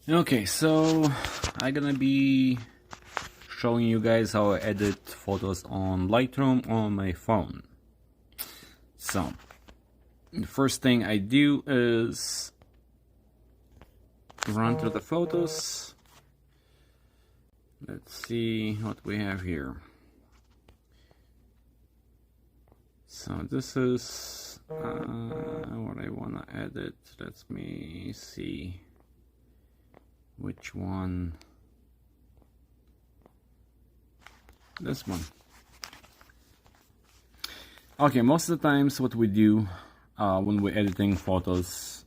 Okay, so I'm gonna be showing you guys how I edit photos on Lightroom on my phone. So, the first thing I do is run through the photos. Let's see what we have here. So this is what I wanna edit. Let me see which one. This one. Okay, most of the times what we do when we're editing photos,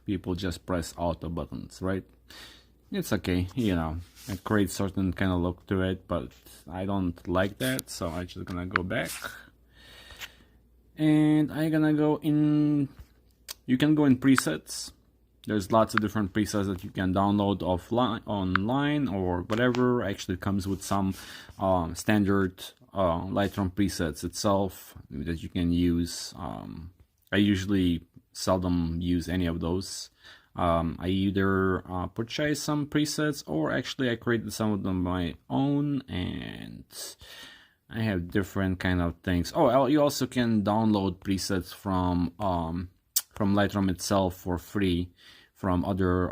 people just press auto buttons, right? It's okay, you know, it creates certain kind of look to it, but I don't like that, so I'm just gonna go back. And I'm gonna go in, you can go in presets. There's lots of different presets that you can download offline, online, or whatever. Actually comes with some standard Lightroom presets itself that you can use. I usually seldom use any of those. I either purchase some presets, or actually I created some of them my own, and I have different kind of things. Oh, you also can download presets from Lightroom itself for free from other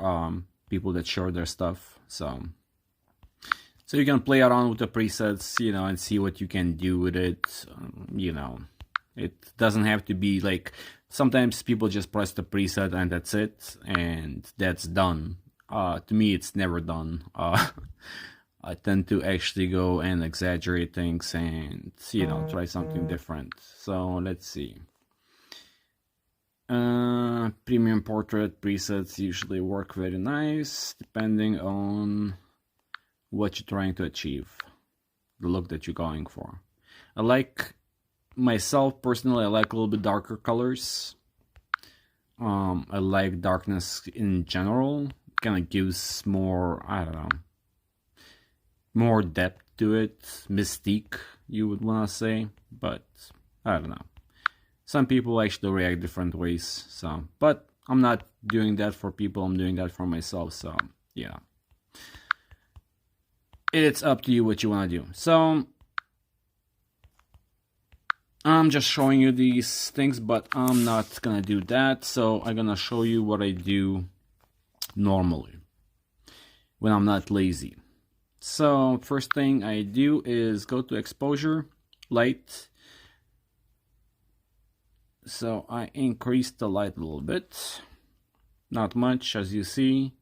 people that share their stuff. So you can play around with the presets, you know, and see what you can do with it. You know, it doesn't have to be like, sometimes people just press the preset and that's it, and that's done. To me, it's never done. I tend to actually go and exaggerate things and, you know, try something different. So let's see. Premium portrait presets usually work very nice depending on what you're trying to achieve, the look that you're going for. I like, myself personally, I like a little bit darker colors. I like darkness in general. Kind of gives more, I don't know, more depth to it, mystique, you would want to say, but I don't know. Some people actually react different ways, so, but I'm not doing that for people, I'm doing that for myself, so yeah. It's up to you what you want to do. So I'm just showing you these things, but I'm not gonna do that. So I'm gonna show you what I do normally when I'm not lazy. So first thing I do is go to exposure, light. So I increase the light a little bit, not much, as you see.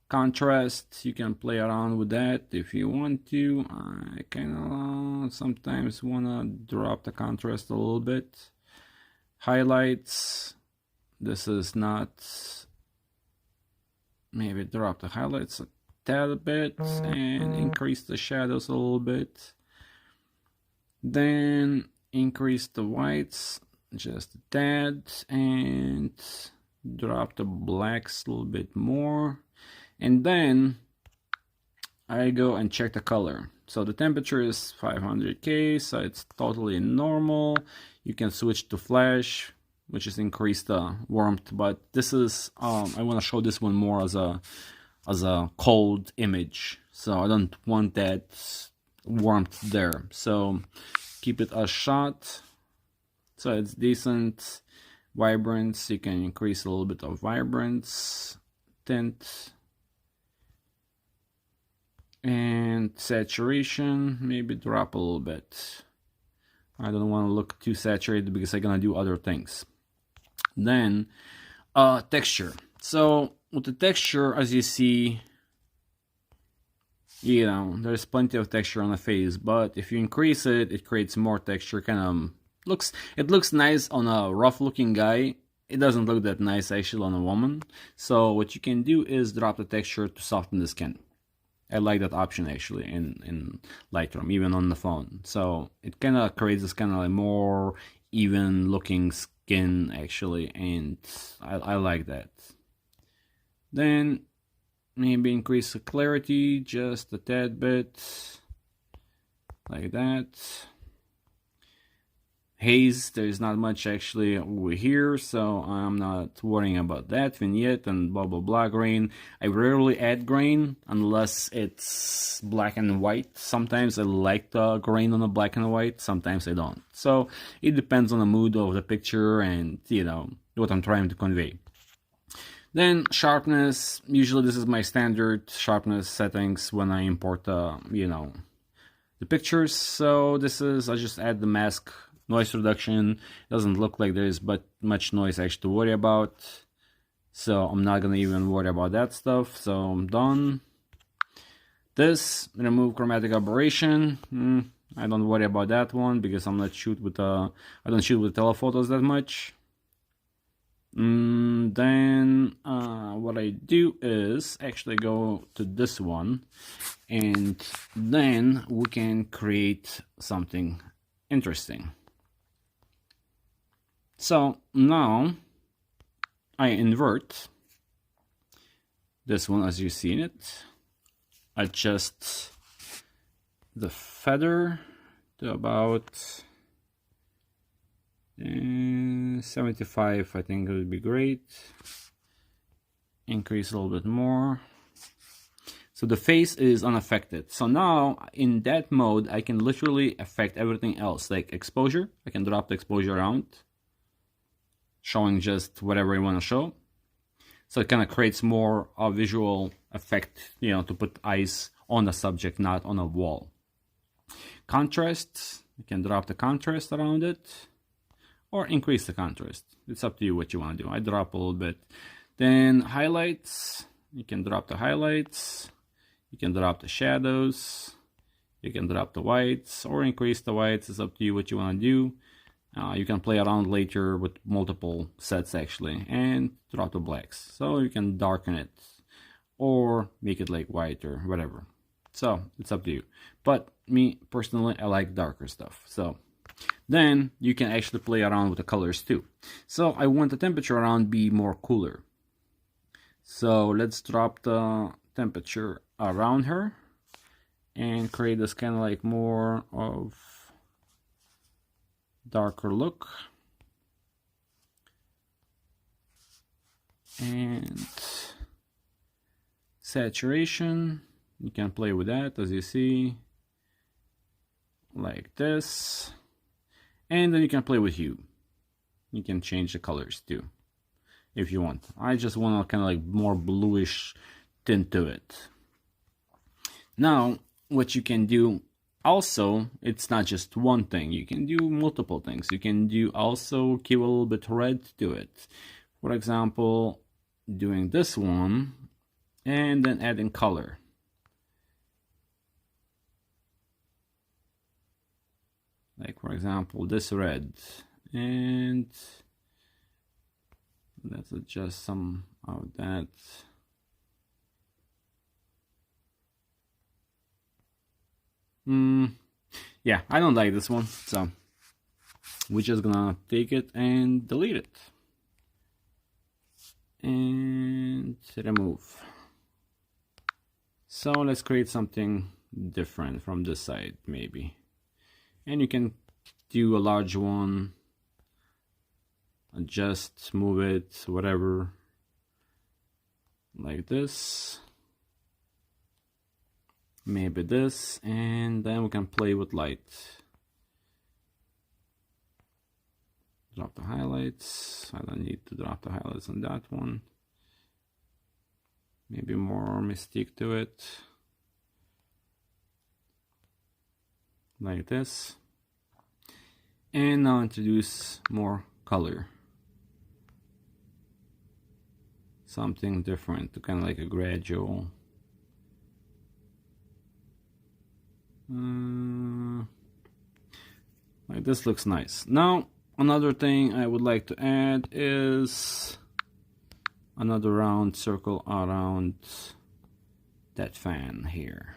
Contrast, you can play around with that if you want to. I kind of sometimes want to drop the contrast a little bit. Highlights, this is not, maybe drop the highlights a tad bit and increase the shadows a little bit. Then increase the whites just a tad and drop the blacks a little bit more. And then I go and check the color. So the temperature is 500K, so it's totally normal. You can switch to flash, which is increase the warmth, but this is I want to show this one more as a cold image, so I don't want that warmth there. So keep it as shot, so it's decent. Vibrance, you can increase a little bit of vibrance, tint, and saturation, maybe drop a little bit. I don't want to look too saturated because I'm gonna do other things. Then texture. So with the texture, as you see, you know, there's plenty of texture on the face, but if you increase it, it creates more texture. Kind of looks nice on a rough looking guy. It doesn't look that nice actually on a woman. So what you can do is drop the texture to soften the skin. I like that option actually in Lightroom, even on the phone. So it kind of creates this kind of like more even looking skin actually, and I like that. Then maybe increase the clarity just a tad bit, like that. haze. There's not much actually over here, so I'm not worrying about that. Vignette and blah blah blah. Grain, I rarely add grain unless it's black and white. Sometimes I like the grain on the black and white, sometimes I don't. So it depends on the mood of the picture and, you know, what I'm trying to convey. Then sharpness, usually this is my standard sharpness settings when I import you know, the pictures. So this is, I just add the mask, noise reduction. Doesn't look like there's but much noise actually to worry about, so I'm not gonna even worry about that stuff. So I'm done. This, remove chromatic aberration. I don't worry about that one because I'm not shoot with I don't shoot with telephotos that much. Then what I do is actually go to this one, and then we can create something interesting. So now I invert this one as you see it, adjust the feather to about 75, I think it would be great. Increase a little bit more. So the face is unaffected. So now in that mode, I can literally affect everything else, like exposure. I can drop the exposure around, showing just whatever I want to show. So it kind of creates more visual effect, you know, to put eyes on the subject, not on a wall. Contrast, you can drop the contrast around it, or increase the contrast. It's up to you what you want to do. I drop a little bit. Then highlights, you can drop the highlights, you can drop the shadows, you can drop the whites or increase the whites. It's up to you what you want to do. You can play around later with multiple sets actually, and drop the blacks. So you can darken it or make it like white or whatever. So it's up to you. But me personally, I like darker stuff. So then you can actually play around with the colors too. So I want the temperature around be more cooler. So let's drop the temperature around her and create this kind of like more of darker look. And saturation, you can play with that as you see, like this. And then you can play with hue. You can change the colors too if you want. I just want a kind of like more bluish tint to it. Now what you can do also, it's not just one thing, you can do multiple things. You can do also give a little bit red to it. For example, doing this one and then adding color. Like for example this red, and let's adjust some of that. Yeah, I don't like this one, so we're just gonna take it and delete it and remove. So let's create something different from this side maybe. And you can do a large one, adjust, move it, whatever, like this, maybe this, and then we can play with light. Drop the highlights. I don't need to drop the highlights on that one. Maybe more mystique to it. Like this. And now introduce more color. Something different, to kind of like a gradual. Like this looks nice. Now another thing I would like to add is another round circle around that fan here,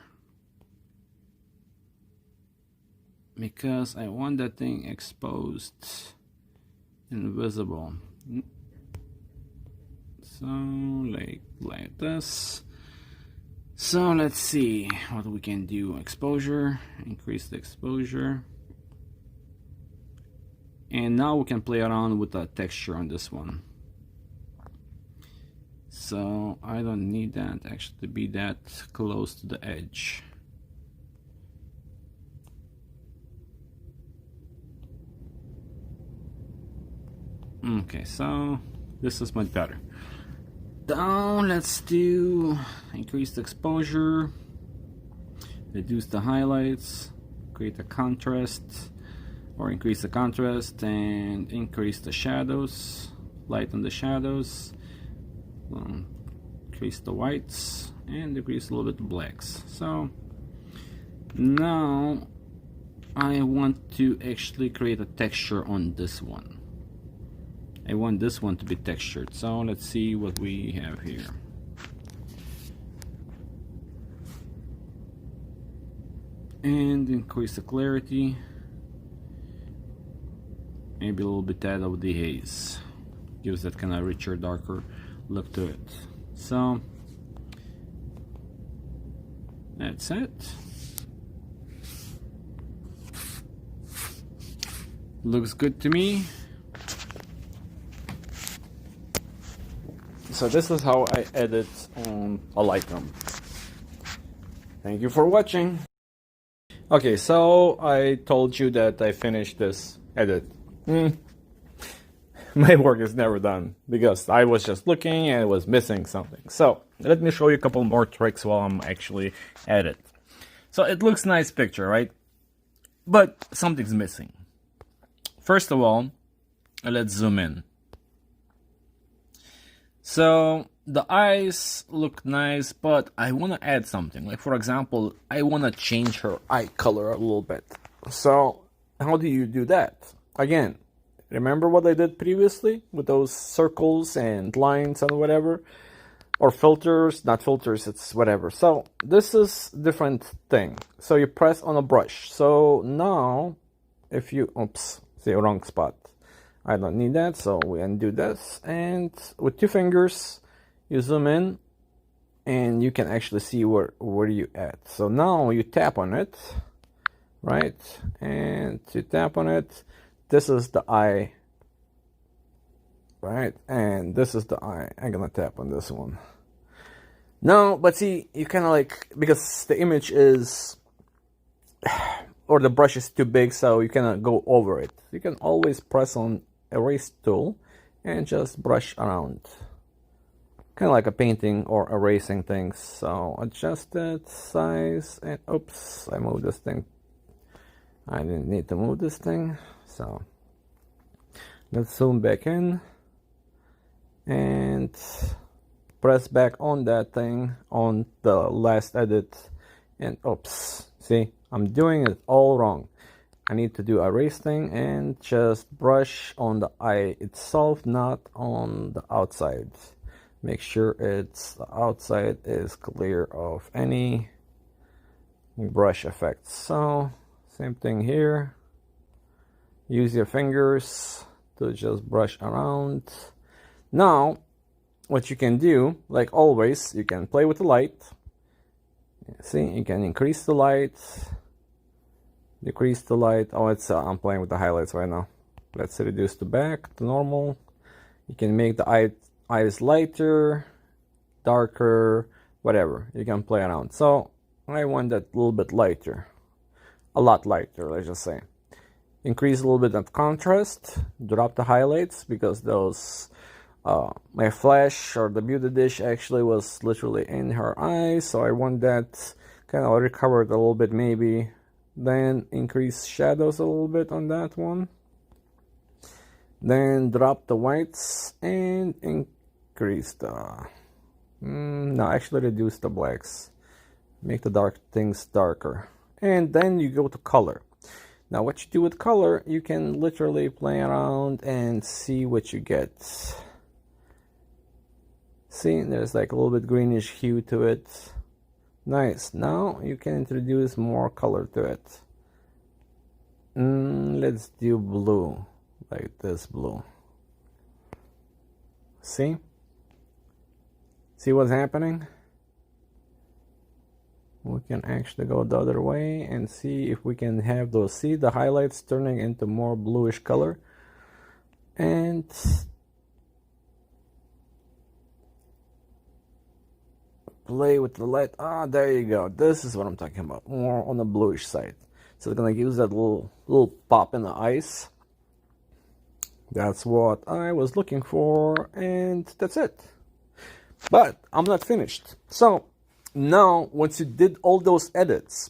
because I want that thing exposed, invisible. So like this. So let's see what we can do. Exposure, increase the exposure. And now we can play around with the texture on this one. So I don't need that actually to be that close to the edge. Okay, so this is much better. Now let's do increase the exposure, reduce the highlights, create a contrast, or increase the contrast and increase the shadows, lighten the shadows, increase the whites and decrease a little bit the blacks. So now I want to actually create a texture on this one. I want this one to be textured, so let's see what we have here. And increase the clarity, maybe a little bit add of the haze, gives that kind of richer, darker look to it. So that's it. Looks good to me. So this is how I edit on a Lightroom. Thank you for watching. Okay, so I told you that I finished this edit. My work is never done because I was just looking and it was missing something. So let me show you a couple more tricks while I'm actually at it. So it looks nice picture, right? But something's missing. First of all, let's zoom in. So the eyes look nice, but I want to add something. Like for example, I want to change her eye color a little bit. So how do you do that? Again, remember what I did previously with those circles and lines and whatever? Or filters, not filters, it's whatever. So this is different thing. So you press on a brush. So now if you, oops, see, wrong spot. I don't need that, so we undo this, and with 2 fingers you zoom in and you can actually see where you at. So now you tap on it, right, and to tap on it, this is the eye, right, and this is the eye. I'm gonna tap on this one. No, but see, you kind of like, because the image is or the brush is too big, so you cannot go over it. You can always press on erase tool and just brush around, kind of like a painting or erasing things. So adjust it, size, and oops, I moved this thing. I didn't need to move this thing. So let's zoom back in and press back on that thing on the last edit, and oops, see, I'm doing it all wrong. I need to do erase thing and just brush on the eye itself, not on the outside. Make sure it's the outside is clear of any brush effects. So same thing here. Use your fingers to just brush around. Now what you can do, like always, you can play with the light. See, you can increase the light, decrease the light. Oh, it's I'm playing with the highlights right now. Let's reduce the back to normal. You can make the eyes lighter, darker, whatever. You can play around. So I want that a little bit lighter, a lot lighter, let's just say. Increase a little bit of contrast, drop the highlights, because those my flash or the beauty dish actually was literally in her eyes, so I want that kind of recovered a little bit maybe. Then increase shadows a little bit on that one. Then drop the whites and increase the no, actually reduce the blacks, make the dark things darker. And then you go to color. Now what you do with color, you can literally play around and see what you get. See, there's like a little bit greenish hue to it. Nice. Now you can introduce more color to it. Let's do blue, like this blue. See? See what's happening? We can actually go the other way and see if we can have those, see the highlights turning into more bluish color. and play with the light. Ah, there you go. This is what I'm talking about. More on the bluish side. So it's gonna use that little pop in the eyes. That's what I was looking for, and that's it. But I'm not finished. So now, once you did all those edits,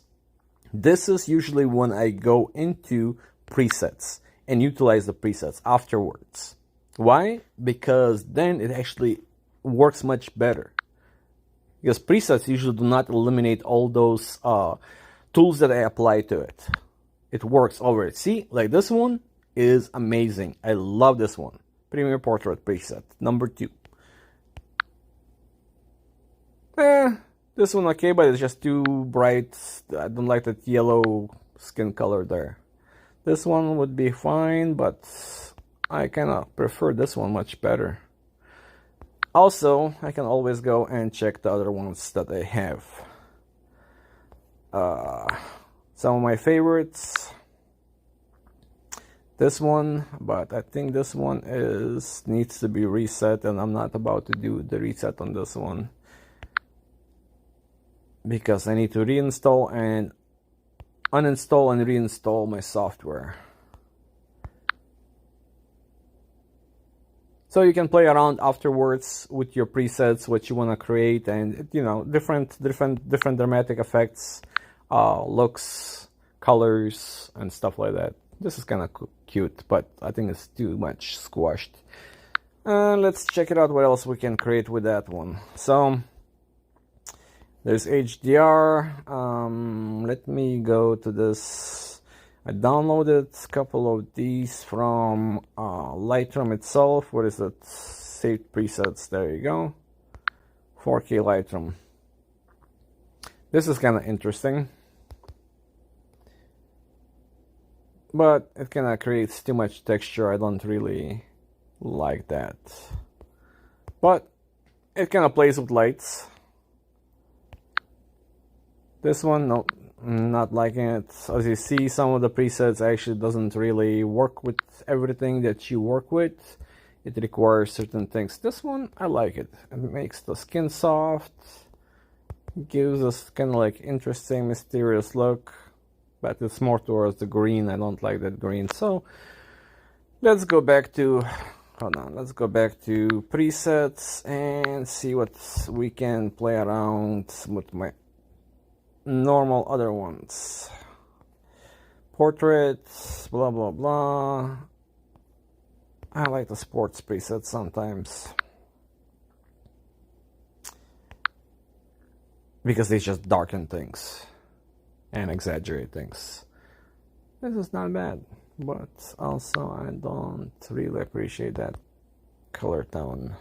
this is usually when I go into presets and utilize the presets afterwards. Why? Because then it actually works much better. Because presets usually do not eliminate all those tools that I apply to it. It works over it. See, like this one is amazing. I love this one. Premiere Portrait preset, number 2. This one okay, but it's just too bright. I don't like that yellow skin color there. This one would be fine, but I kind of prefer this one much better. Also, I can always go and check the other ones that I have. Some of my favorites. This one, but I think this one needs to be reset, and I'm not about to do the reset on this one because I need to reinstall and uninstall and reinstall my software. So you can play around afterwards with your presets, what you want to create, and you know, different dramatic effects, looks, colors, and stuff like that. This is kind of cute, but I think it's too much squashed. Let's check it out. What else we can create with that one? So there's HDR. Let me go to this. I downloaded a couple of these from Lightroom itself. What is it? Saved presets. There you go. 4K Lightroom. This is kind of interesting, but it kind of creates too much texture. I don't really like that, but it kind of plays with lights. This one, no, not liking it. As you see, some of the presets actually doesn't really work with everything that you work with. It requires certain things. This one, I like it. It makes the skin soft, gives us kind of like interesting, mysterious look, but it's more towards the green. I don't like that green. So let's go back to, hold on, let's go back to presets and see what we can play around with my normal other ones. Portraits, blah blah blah. I like the sports presets sometimes because they just darken things and exaggerate things. This is not bad, but also I don't really appreciate that color tone.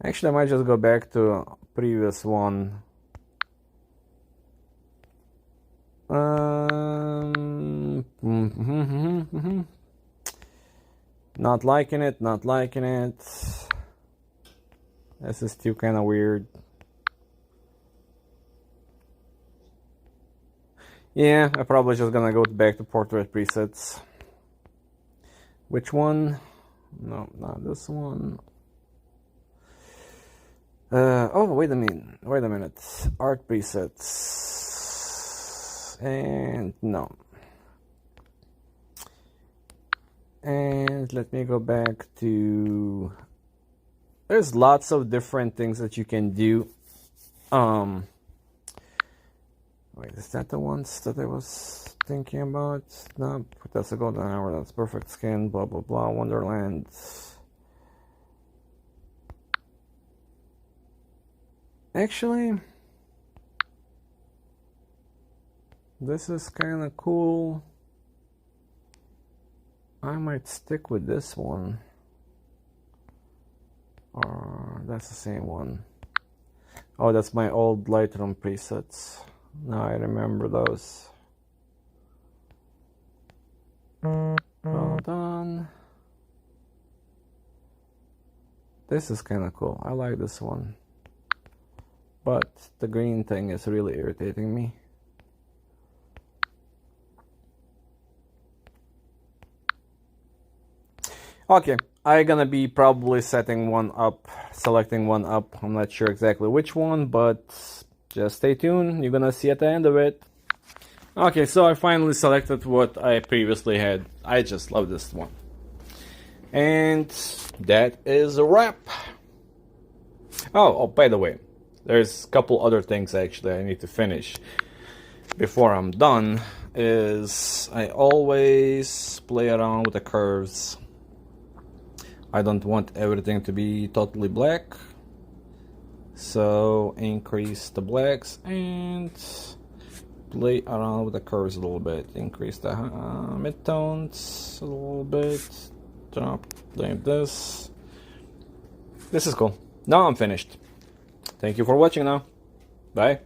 Actually, I might just go back to a previous one. Not liking it, not liking it. This is still kind of weird. Yeah, I'm probably just gonna go back to portrait presets. Which one? No, not this one. Oh, wait a minute. Art presets. And no. And let me go back to... There's lots of different things that you can do. Wait, is that the ones that I was thinking about? No, that's a golden hour, that's perfect skin, blah blah blah, Wonderland. Actually, this is kind of cool. I might stick with this one. Or that's the same one. Oh, that's my old Lightroom presets. Now I remember those. Hold on. This is kind of cool. I like this one. But the green thing is really irritating me. Okay, I'm gonna be probably setting one up, selecting one up. I'm not sure exactly which one, but just stay tuned. You're gonna see at the end of it. Okay, so I finally selected what I previously had. I just love this one. And that is a wrap. Oh, by the way, there's a couple other things actually I need to finish before I'm done. Is I always play around with the curves. I don't want everything to be totally black, so increase the blacks and play around with the curves a little bit. Increase the midtones a little bit. Drop like this. This is cool. Now I'm finished. Thank you for watching now. Bye.